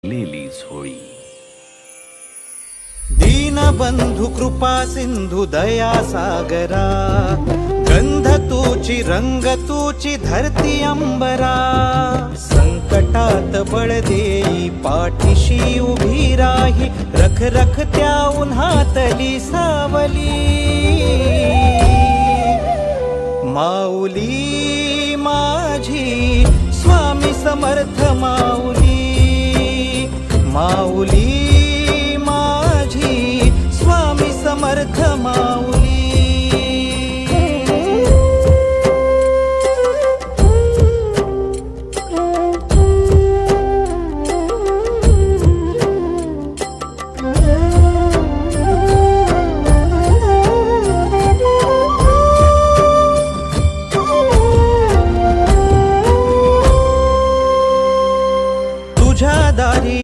लेलीच होळी। दीनबंधु कृपा सिंधु दया सागरा, गंध तूची रंग तूची धरती अंबरा। संकटात बळ देई पाठीशी उभी राही, रख रख त्या उन्हातली सावली। माऊली माझी स्वामी समर्थ माऊली, माऊली